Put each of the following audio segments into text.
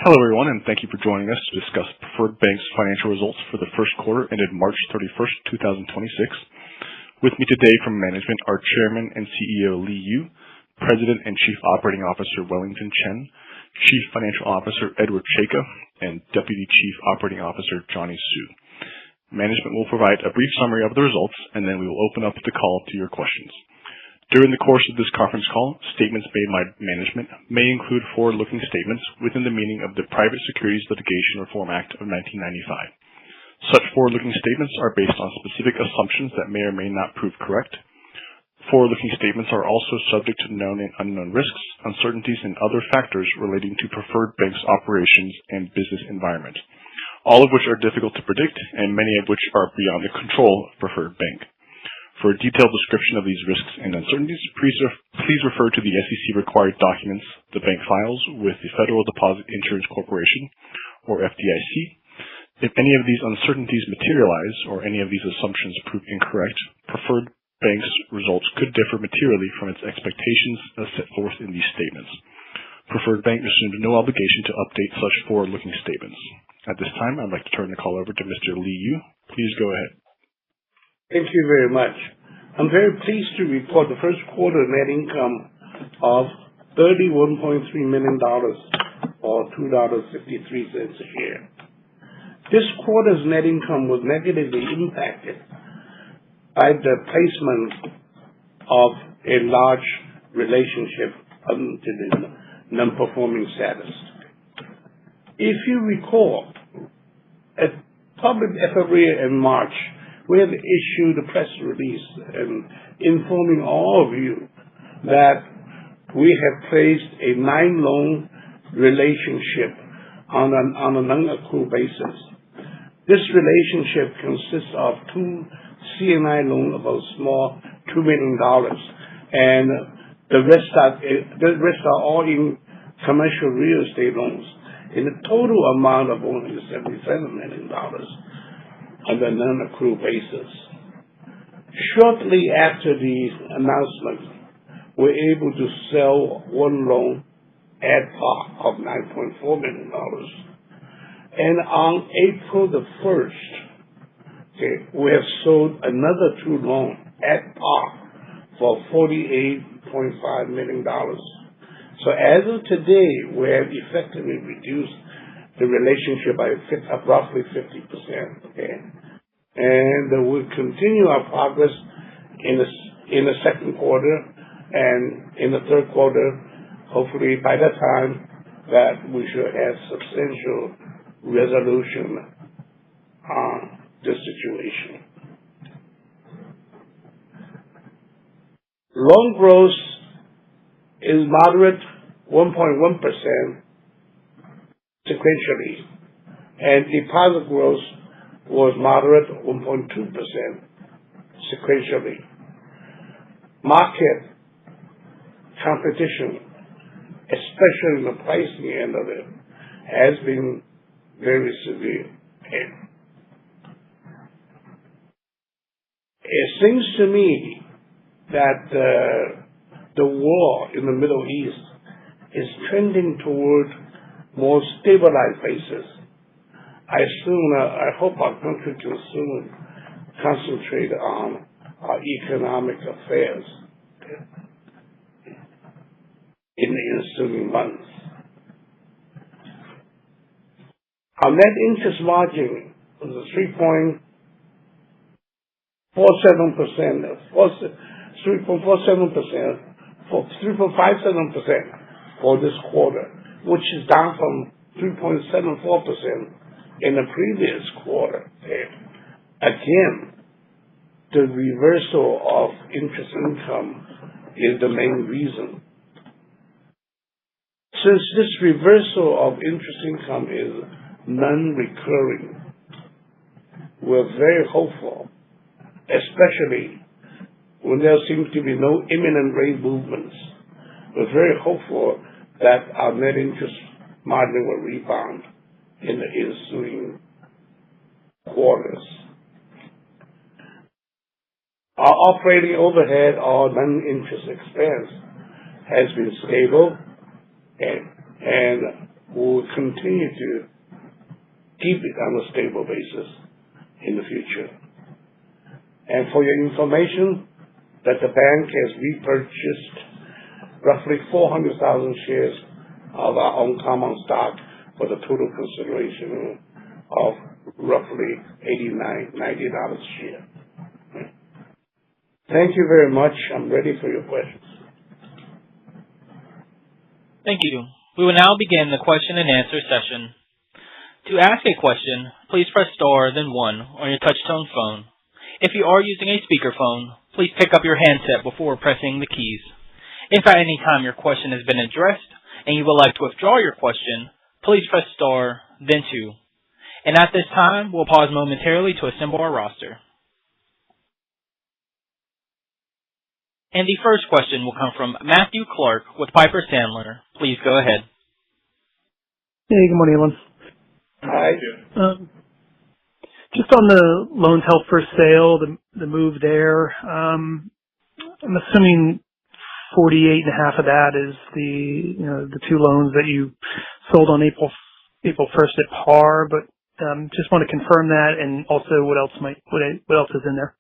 Hello, everyone, and thank you for joining us to discuss Preferred Bank's financial results for the first quarter ended March 31st, 2026. With me today from management are Chairman and CEO Li Yu, President and Chief Operating Officer Wellington Chen, Chief Financial Officer Edward Cheka, and Deputy Chief Operating Officer Johnny Su. Management will provide a brief summary of the results, and then we will open up the call to your questions. During the course of this conference call, statements made by management may include forward-looking statements within the meaning of the Private Securities Litigation Reform Act of 1995. Such forward-looking statements are based on specific assumptions that may or may not prove correct. Forward-looking statements are also subject to known and unknown risks, uncertainties, and other factors relating to Preferred Bank's operations and business environment, all of which are difficult to predict and many of which are beyond the control of Preferred Bank. For a detailed description of these risks and uncertainties, please refer to the SEC required documents the bank files with the Federal Deposit Insurance Corporation, or FDIC. If any of these uncertainties materialize or any of these assumptions prove incorrect, Preferred Bank's results could differ materially from its expectations as set forth in these statements. Preferred Bank assumes no obligation to update such forward-looking statements. At this time, I'd like to turn the call over to Mr. Li Yu. Please go ahead. Thank you very much. I'm very pleased to report the first quarter net income of $31.3 million or $2.53 a share. This quarter's net income was negatively impacted by the placement of a large relationship into the non-performing status. If you recall, at February and March, we have issued a press release informing all of you that we have placed a 9-loan relationship on a non-accrual basis. This relationship consists of 2 C&I loans of a small $2 million, and the rest are all in commercial real estate loans in a total amount of only $77 million. On the non-accrual basis. Shortly after the announcement, we were able to sell one loan at par of $9.4 million. And on April the 1st, we have sold another 2 loans at par for $48.5 million. So as of today, we have effectively reduced the relationship by roughly 50%. Okay, and we'll continue our progress in the second quarter and in the third quarter. Hopefully, by the time that we should have substantial resolution on this situation. Loan growth is moderate, 1.1%. Sequentially, and deposit growth was moderate, 1.2% sequentially. Market competition, especially in the pricing end of it, has been very severe. It seems to me that the war in the Middle East is trending toward more stabilized basis. I hope our country can soon concentrate on our economic affairs in the ensuing months. Our net interest margin was 3.57% for this quarter, which is down from 3.74% in the previous quarter. Again, the reversal of interest income is the main reason. Since this reversal of interest income is non-recurring, we're very hopeful, especially when there seems to be no imminent rate movements. We're very hopeful that our net interest margin will rebound in the ensuing quarters. Our operating overhead or non-interest expense has been stable, and we will continue to keep it on a stable basis in the future. And for your information, that the bank has repurchased roughly 400,000 shares of our own common stock for the total consideration of roughly $89, $90 a share. Thank you very much. I'm ready for your questions. Thank you. We will now begin the question and answer session. To ask a question, please press star then 1 on your touch-tone phone. If you are using a speakerphone, please pick up your handset before pressing the keys. If at any time your question has been addressed and you would like to withdraw your question, please press star then 2. And at this time, we'll pause momentarily to assemble our roster. And the first question will come from Matthew Clark with Piper Sandler. Please go ahead. Hey, good morning, everyone. Hi. Just on the loans held for sale, the move there, I'm assuming 48.5 of that is the two loans that you sold on April 1st at par, but just want to confirm that, and also what else is in there?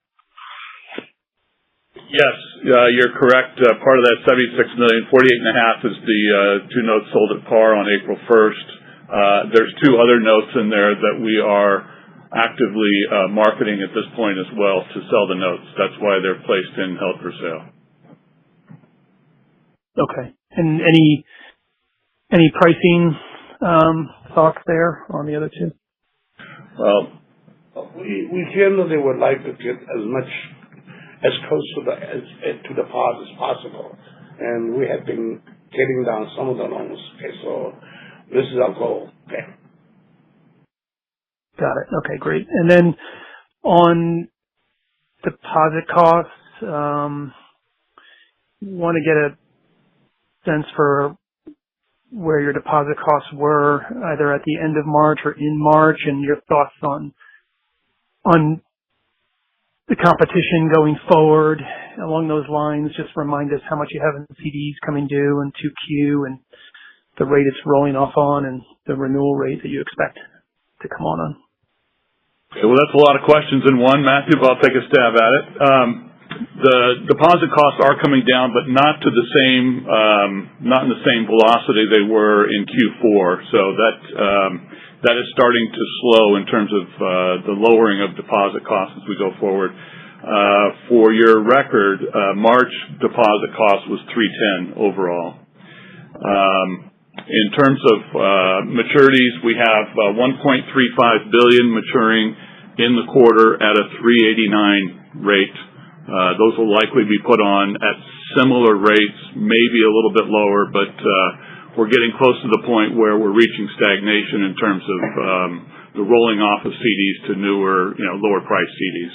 Yes, you're correct. Part of that $76 million, 48.5 is the two notes sold at par on April 1st. There's two other notes in there that we are actively marketing at this point as well to sell the notes. That's why they're placed in held for sale. Okay. And any pricing thoughts there on the other two? Well, we generally would like to get as close to the par as possible, and we have been getting down some of the loans. Okay, so this is our goal. Okay. Got it. Okay, great. And then on deposit costs, want to get a sense for where your deposit costs were either at the end of March or in March, and your thoughts on the competition going forward. Along those lines, just remind us how much you have in CDs coming due in 2Q and the rate it's rolling off on and the renewal rate that you expect to come on. Okay, well, that's a lot of questions in one, Matthew, but I'll take a stab at it. The deposit costs are coming down, but not in the same velocity they were in Q4. So that is starting to slow in terms of the lowering of deposit costs as we go forward. For your record, March deposit cost was 310 overall. In terms of maturities, we have $1.35 billion maturing in the quarter at a 3.89 rate. Those will likely be put on at similar rates, maybe a little bit lower, but we're getting close to the point where we're reaching stagnation in terms of the rolling off of CDs to newer, lower price CDs.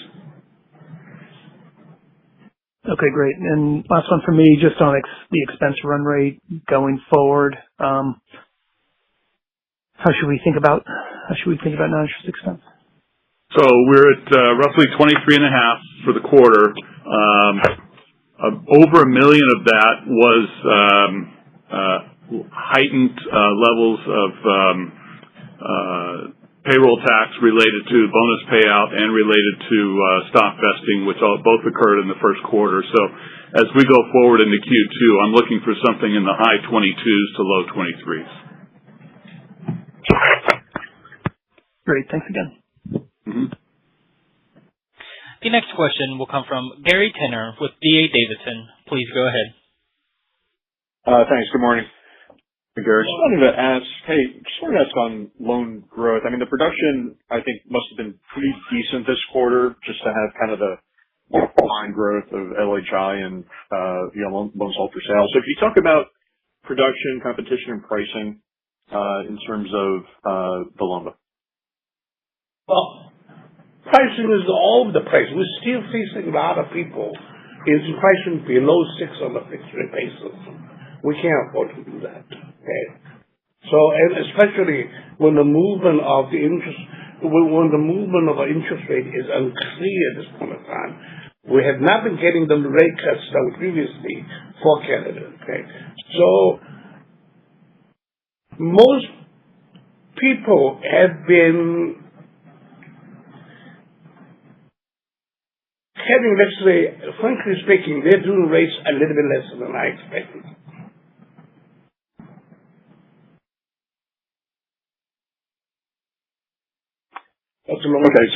Okay, great. And last one for me, just on the expense run rate going forward. How should we think about non-interest expense? So we're at roughly 23.5 for the quarter. Over $1 million of that was heightened levels of payroll tax related to bonus payout and related to stock vesting, which both occurred in the first quarter. So as we go forward into Q2, I'm looking for something in the high 22s to low 23s. Great. Thanks again. Mm-hmm. The next question will come from Gary Tenner with D.A. Davidson. Please go ahead. Thanks. Good morning. Hey, Gary. Just wanted to ask on loan growth. I mean, the production, I think, must have been pretty decent this quarter just to have kind of the line growth of LHI and loans held for sale. So if you talk about production, competition, and pricing in terms of the loan book. Well, pricing is all over the place. We're still facing a lot of people is pricing below 6 on a fixed rate basis. We can't afford to do that. Okay. So, and especially when the movement of the interest rate is unclear at this point in time. We have not been getting the rate cuts that we previously forecasted. Okay. So most people have been having, let's say, frankly speaking, they're doing rates a little bit less than I expected. That's a long Okay,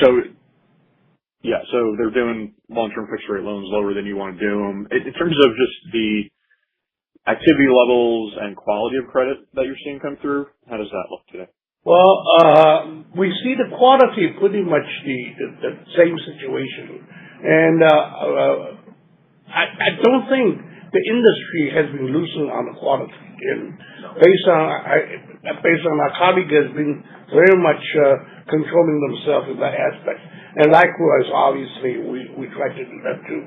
so they're doing long-term fixed rate loans lower than you want to do them. In terms of just the activity levels and quality of credit that you're seeing come through, how does that look today? Well, we see the quality pretty much the same situation. And I don't think the industry has been losing on the quality. And based on our colleague has been very much controlling themselves in that aspect. And likewise, obviously, we try to do that too.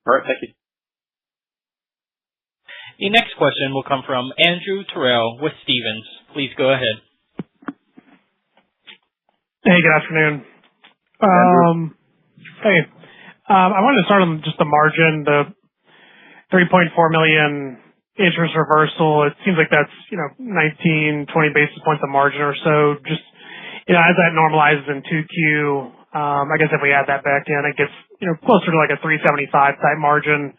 All right, thank you. The next question will come from Andrew Terrell with Stephens. Please go ahead. Hey, good afternoon. Hey, I wanted to start on just the margin, the $3.4 million interest reversal. It seems like that's, 19, 20 basis points of margin or so. Just, as that normalizes in 2Q, I guess if we add that back in, it gets, closer to like a 375 type margin.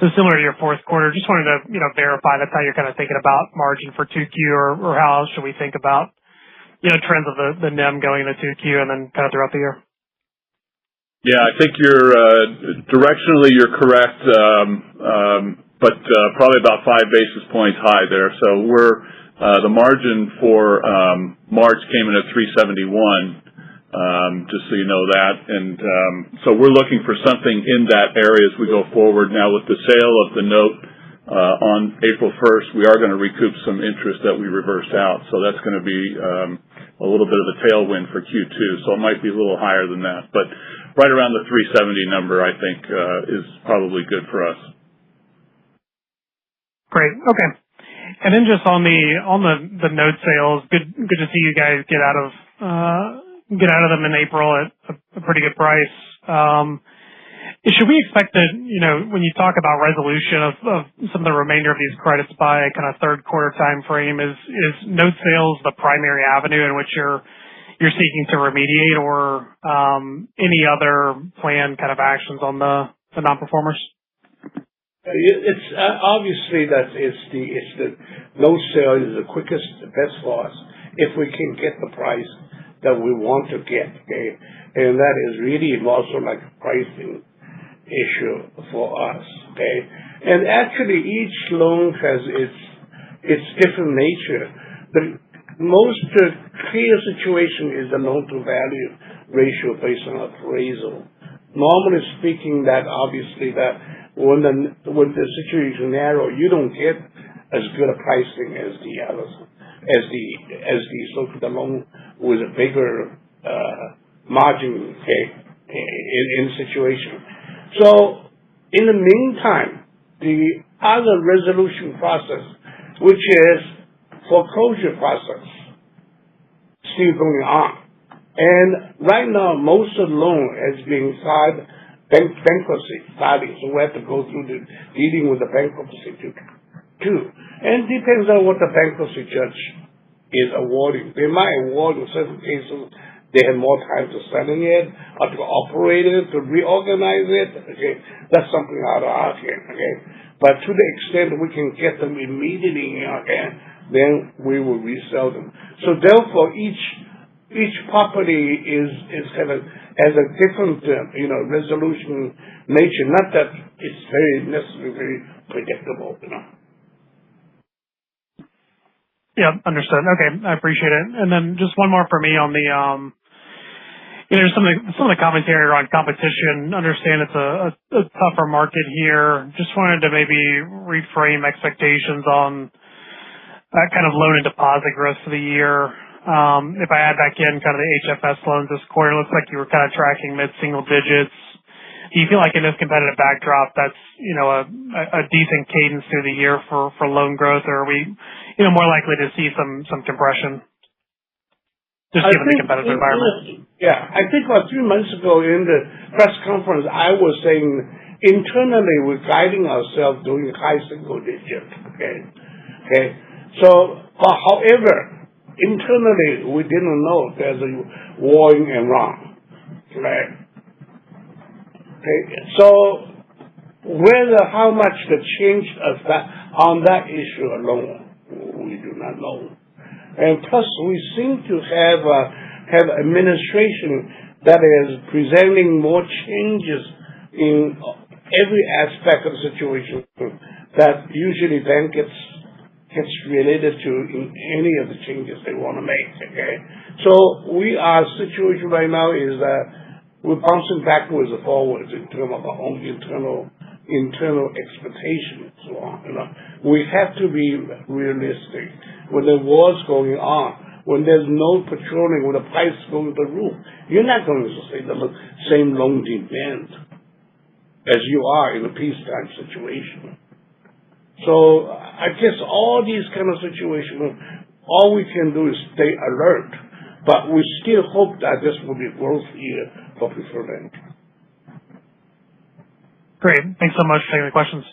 So similar to your fourth quarter. Just wanted to, verify that's how you're kind of thinking about margin for 2Q, or how else should we think about, trends of the NIM going into 2Q and then kind of throughout the year? Yeah, I think directionally you're correct, but probably about 5 basis points high there. So the margin for March came in at 371, just so you know that. And so we're looking for something in that area as we go forward. Now with the sale of the note on April 1st, we are going to recoup some interest that we reversed out. So that's going to be a little bit of a tailwind for Q2. So it might be a little higher than that. But right around the 370 number, I think, is probably good for us. Great. Okay. And then just on the note sales, good to see you guys get out of them in April at a pretty good price. Should we expect that, when you talk about resolution of some of the remainder of these credits by kind of third quarter time frame, is note sales the primary avenue in which you're seeking to remediate, or any other planned kind of actions on the non-performers? It's obviously that it's the note sale is the quickest, the best for us if we can get the price that we want to get. Okay, and that is really also like a pricing issue for us. Okay, and actually each loan has its different nature. The most clear situation is the loan to value ratio based on appraisal. Normally speaking, that obviously that when the situation narrow, you don't get as good a pricing as the others, as the so-called loan with a bigger margin, okay, in situation. So in the meantime, the other resolution process, which is foreclosure process, still going on. And right now, most of the loan has been filed bankruptcy filing, so we have to go through dealing with the bankruptcy too. And it depends on what the bankruptcy judge is awarding. They might award in certain cases they have more time to selling it, or to operate it, to reorganize it. Okay, that's something out of our hand. Okay, but to the extent we can get them immediately in our hand, then we will resell them. So therefore, each property is kind of has a different resolution nature. Not that it's very necessarily very predictable. Yeah, understood. Okay, I appreciate it. And then just one more for me on the some of the commentary around competition. Understand it's a tougher market here. Just wanted to maybe reframe expectations on that kind of loan and deposit growth for the year. If I add back in kind of the HFS loans this quarter, it looks like you were kind of tracking mid-single digits. Do you feel like in this competitive backdrop that's, a decent cadence through the year for loan growth, or are we, more likely to see some compression? Just given the competitive environment. Yeah, I think about 3 months ago in the press conference, I was saying internally, we're guiding ourselves doing high single digit. Okay. So, but however, internally, we didn't know there's a war in Iran. Right. Okay. So, how much the change of that on that issue alone, we do not know. And plus, we seem to have administration that is presenting more changes in every aspect of the situation that usually then gets related to in any of the changes they want to make. Okay, so our situation right now is that we're bouncing backwards and forwards in terms of our own internal expectations and so on. We have to be realistic. When the war's going on, when there's no patrolling, when the price goes to the roof, you're not going to see the same loan demand as you are in a peacetime situation. So I guess all these kind of situations, all we can do is stay alert. But we still hope that this will be a growth year for Preferred Bank. Great. Thanks so much for taking the questions.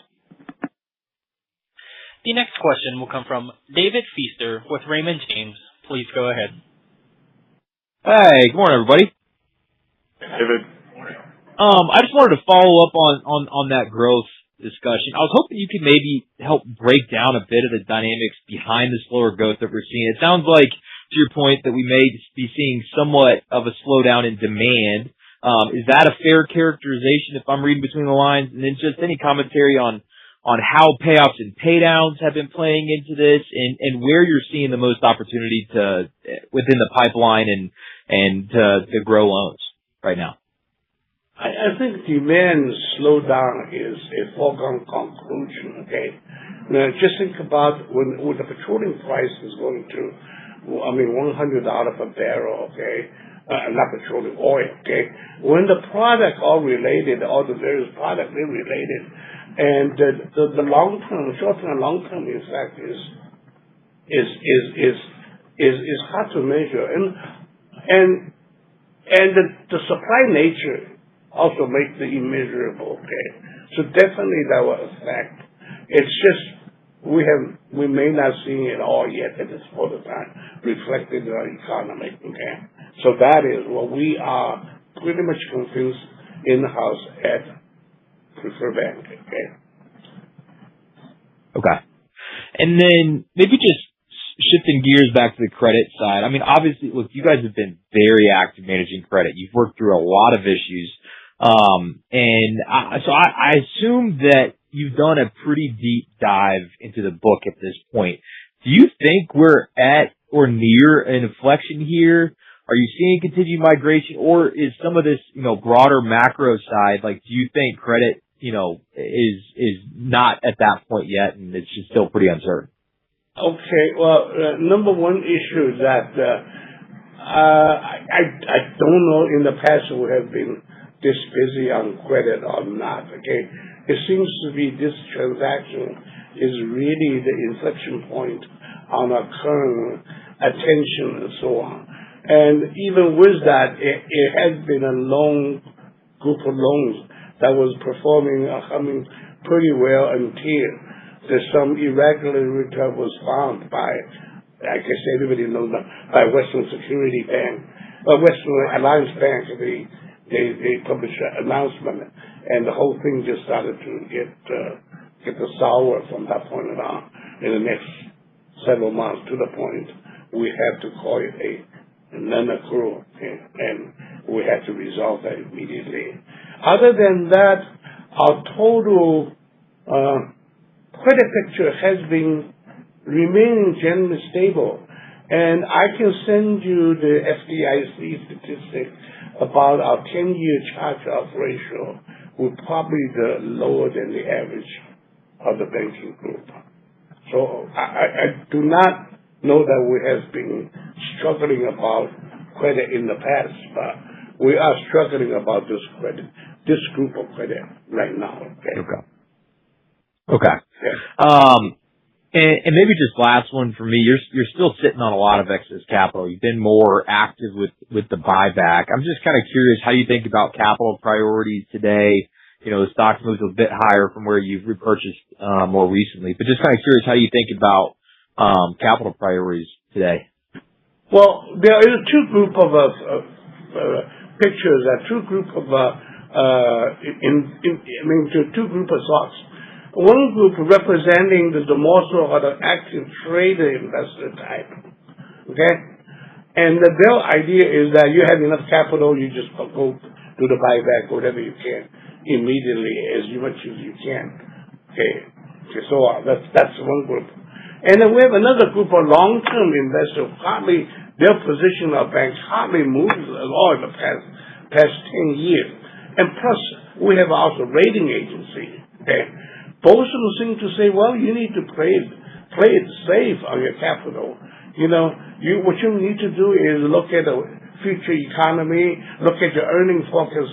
The next question will come from David Feaster with Raymond James. Please go ahead. Hey, good morning, everybody. David. I just wanted to follow up on that growth discussion. I was hoping you could maybe help break down a bit of the dynamics behind the slower growth that we're seeing. It sounds like, to your point, that we may be seeing somewhat of a slowdown in demand. Is that a fair characterization if I'm reading between the lines? And then just any commentary on how payoffs and paydowns have been playing into this, and where you're seeing the most opportunity within the pipeline and to grow loans right now. I think demand slowdown is a foregone conclusion. Okay, now just think about when the petroleum price is going to, $100 per barrel. Okay. Not petroleum, oil, okay? When the product all related, all the various products, they're related. And the long term, short term, long term effect is hard to measure. And the supply nature also makes it immeasurable, okay? So definitely that will affect. It's just we may not see it all yet at this point of time reflected in our economy, okay? So that is what we are pretty much confused in-house at Preferred Bank, okay? Okay. And then maybe just shifting gears back to the credit side. Obviously, look, you guys have been very active managing credit. You've worked through a lot of issues. So I assume that you've done a pretty deep dive into the book at this point. Do you think we're at or near an inflection here? Are you seeing continued migration, or is some of this, broader macro side, do you think credit, is not at that point yet and it's just still pretty uncertain? Okay. Well, number one issue is that, I don't know in the past we have been this busy on credit or not, okay? It seems to be this transaction is really the inflection point on our current attention and so on. And even with that, it has been a long group of loans that was performing, humming pretty well until there's some irregularity was found by, I guess everybody knows that, by Western Security Bank, Western Alliance Bank. They published an announcement, and the whole thing just started to get the sour from that point on. In the next several months, to the point we have to call it a non-accrual, and we had to resolve that immediately. Other than that, our total credit picture has been remaining generally stable, and I can send you the FDIC statistics about our 10-year charge-off ratio. We're probably the lower than the average of the banking group. So I do not know that we have been struggling about credit in the past, but we are struggling about this group of credit right now. Okay. Yeah. And maybe just last one for me. You're still sitting on a lot of excess capital. You've been more active with the buyback. I'm just kind of curious how you think about capital priorities today. the stock's moved a bit higher from where you've repurchased more recently. But just kind of curious how you think about capital priorities today. Well, there is two group of pictures, two group of two group of thoughts. One group representing the more sort of the active trader investor type, okay, and their idea is that you have enough capital, you just go do the buyback, whatever you can, immediately, as much as you can, okay. So that's one group, and then we have another group of long-term investors. Hardly their position of banks hardly moved at all in the past 10 years. And plus, we have also rating agency. Okay? Both of them seem to say, well, you need to play it safe on your capital. What you need to do is look at the future economy, look at your earning forecast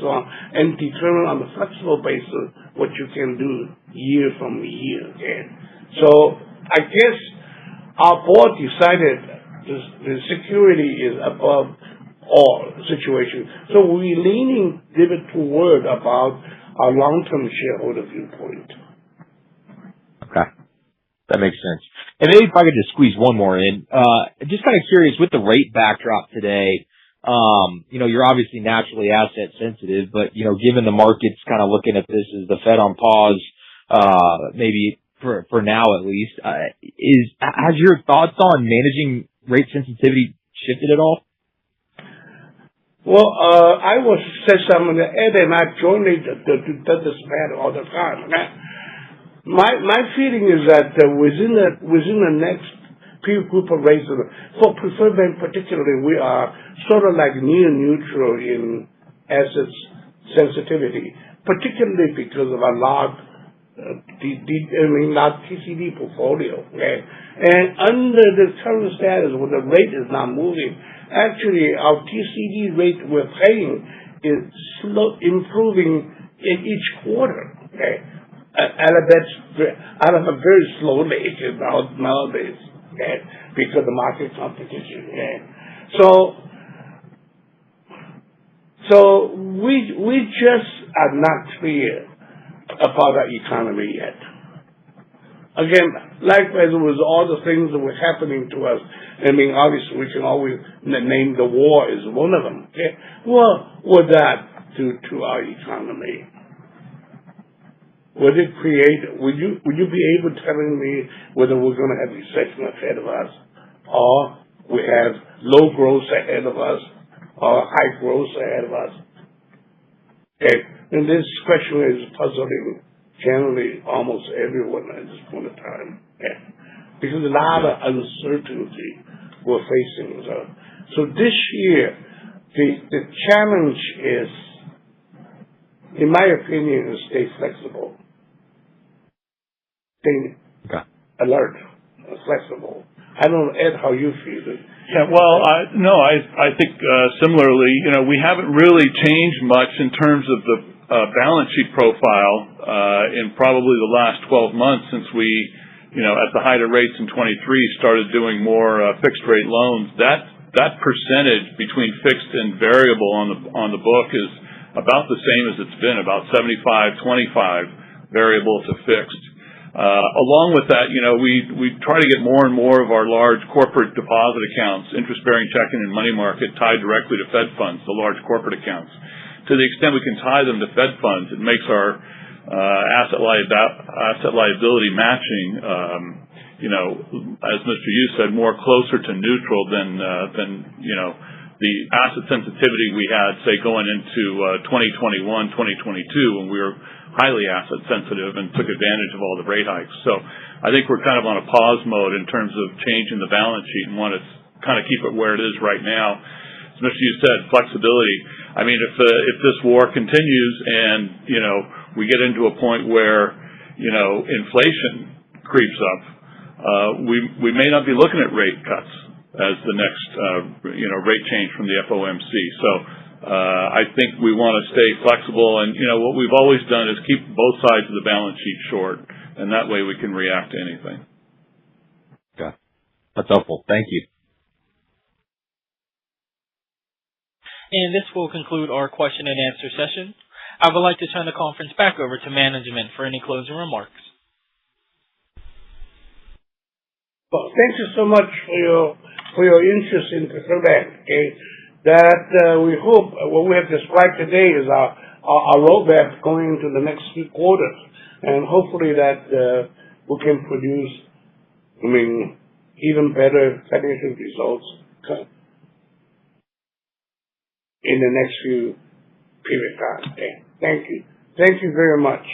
and determine on a flexible basis what you can do year from year. Okay? So I guess our board decided the security is above all situations. So we're leaning toward about our long-term shareholder viewpoint. Okay. That makes sense. And maybe if I could just squeeze one more in. Just kind of curious, with the rate backdrop today, you're obviously naturally asset sensitive, but, given the market's kind of looking at this as the Fed on pause, maybe for now at least, has your thoughts on managing rate sensitivity shifted at all? Well, I will say something that Ed and I jointly do this matter all the time. My feeling is that within the next few group of rates, for preferred bank particularly, we are sort of like near neutral in assets sensitivity, particularly because of our large TCD portfolio. Okay? And under the current status, when the rate is not moving, actually our TCD rate we're paying is improving in each quarter. Okay? At a very slow rate nowadays. Okay? Because of the market competition. Okay? So we just are not clear about our economy yet. Again, likewise with all the things that were happening to us, obviously we can always name the war as one of them. Okay? What would that do to our economy? Would you be able to tell me whether we're going to have recession ahead of us, or we have low growth ahead of us, or high growth ahead of us? Okay? And this question is puzzling generally almost everyone at this point in time. Yeah. Because a lot of uncertainty we're facing. So this year, the challenge is, in my opinion, is stay flexible. Stay alert, flexible. I don't know, Ed, how you feel it. Yeah, well, I think similarly, we haven't really changed much in terms of the balance sheet profile in probably the last 12 months since we, at the height of rates in 23, started doing more fixed rate loans. That percentage between fixed and variable on the book is about the same as it's been, about 75-25 variable to fixed. Along with that, we try to get more and more of our large corporate deposit accounts, interest-bearing checking and money market, tied directly to Fed funds, the large corporate accounts. To the extent we can tie them to Fed funds, it makes our asset liability matching, as Mr. Yu said, more closer to neutral than the asset sensitivity we had, say, going into 2021, 2022, when we were highly asset sensitive and took advantage of all the rate hikes. So I think we're kind of on a pause mode in terms of changing the balance sheet and want to kind of keep it where it is right now. As Mr. Yu said, flexibility. If this war continues and, we get into a point where, inflation creeps up, we may not be looking at rate cuts as the next, rate change from the FOMC. So, I think we want to stay flexible, and, what we've always done is keep both sides of the balance sheet short, and that way we can react to anything. Okay. That's helpful. Thank you. And this will conclude our question and answer session. I would like to turn the conference back over to management for any closing remarks. Well, thank you so much for your interest in Preferred Bank. Okay, that we hope what we have described today is our roadmap going into the next few quarters, and hopefully that we can produce, even better financial results in the next few period of time. Okay, thank you. Thank you very much.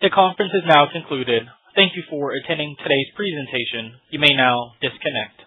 The conference is now concluded. Thank you for attending today's presentation. You may now disconnect.